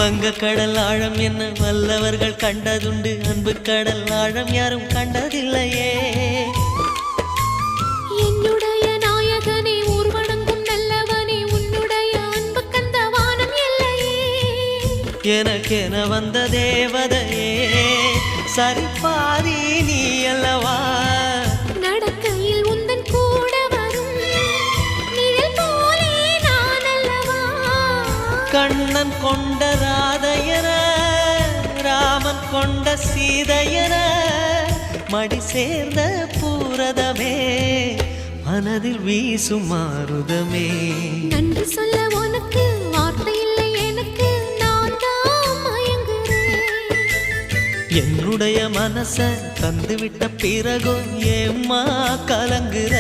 வங்க கடல் ஆழம் என்ன வல்லவர்கள் கண்டதுண்டு, அன்பு கடல் ஆழம் யாரும் கண்டதில்லையே. என்னுடைய நாயகனே ஊர்வணங்கும் நல்லவனே, உன்னுடைய அன்பு கந்த வானம் எல்லையே. எனக்கென வந்த தேவதையே சரிபாதி நீ அல்லவா. நடக்கையில் உந்தன் கூட வரும் நிழல் போலே நான் அல்லவா. கண்ணன் கொண்ட ராதையர ராமன் கொண்ட சீதையர மடி சேர்ந்த பூரதமே மனதில் வீசும் மாருதமே. நன்றி சொல்ல உனக்கு வார்த்தை இல்லை எனக்கு, நான் தான் மயங்குறேன். என்னுடைய மனச தந்துவிட்ட பிறகும் ஏம்மா கலங்குற.